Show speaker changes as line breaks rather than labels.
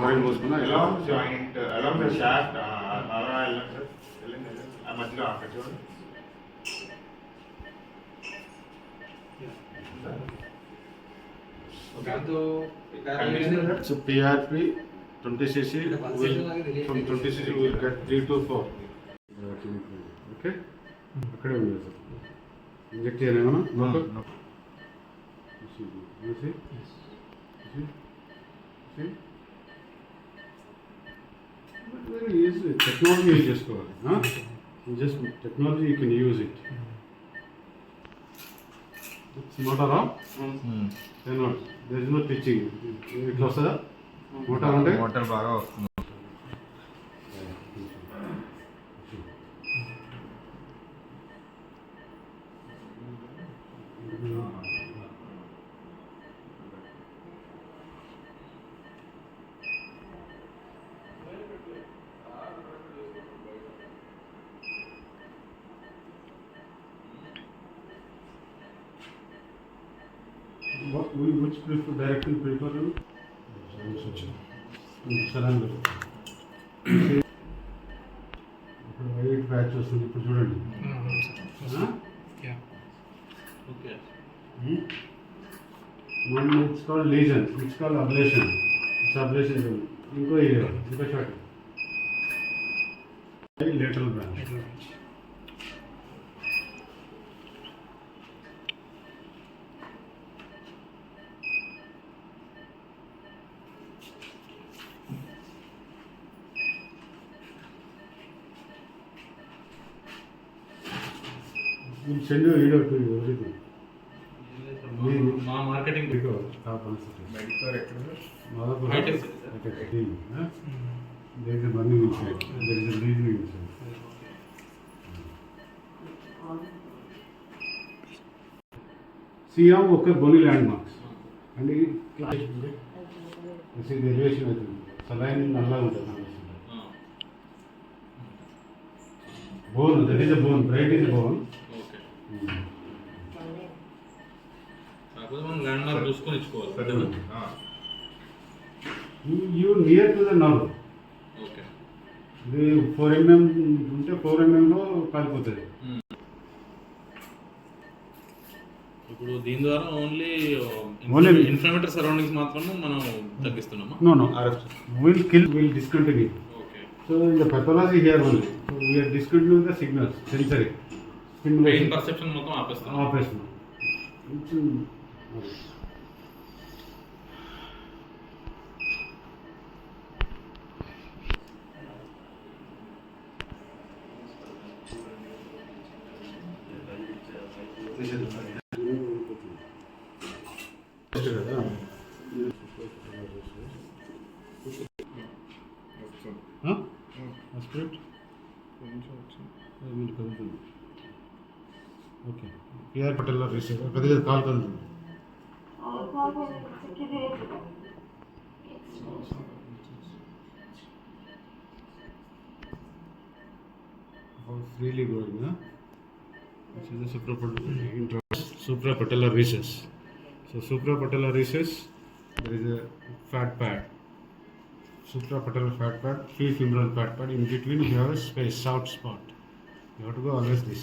Oil పోసుకున్నా
along joint, along the shaft, మధ్యలో అక్కడ చూడండి.
So PRP 20 cc will, from 20 cc we will get 3 to 4. Okay? అక్కడే ఉంది సార్. ఇంజెక్ట్ చేయాలేమన్నా? Very easy. టెక్నాలజీ యూజ్ చేసుకోవాలి. Just technology you can use it. మోటారా? There is no teaching. ఇట్లా వస్తుందా మోటార్ అంటే?
మోటార్ బాగా వస్తుంది.
Which direction prefer you? Surrender. ఇప్పుడు వైట్ ప్యాచ్ వస్తుంది. ఇప్పుడు చూడండి. It's called lesion. It's called ablation. It's ablation. ఇంకో ఏరియా, ఇంకో short lateral branch. We'll send you a video to you, everything.
మా మార్కెటింగ్
మెడికల్ ఎక్కడ?
There is a money inside. There is a reason inside. See how okay bony landmarks. And you see the elevation of the saline nalla untadi. Bone, that is a bone. Brain is a bone.
కాకపోతే మనం land mark చూసుకొని ఇచ్చుకోవాలి.
You near to the nerve.
Okay.
ఇది 4 mm ఉంటే 4 mm లో కాలిపోతుంది.
ఇప్పుడు దీని ద్వారా ఓన్లీ ఇన్ఫ్లమేటరీ సరౌండింగ్స్ మాత్రమే మనం తగ్గిస్తున్నామా?
No. We'll discontinue.
Okay.
So in the pathology here only. So we are discontinuing the signals, sensory.
Pain perception మొత్తం ఆపేస్తాం.
ఓకే. పిఆర్ పటేల్ రిసీవ్ కొద్దిగా కాల్ కలుగుతుంది. Freely growing, which is the suprapatellar recess. So suprapatellar recess, there is a fat pad. Suprapatellar fat pad, prefemoral fat pad. In between, you have a space, soft spot. You have to go always this.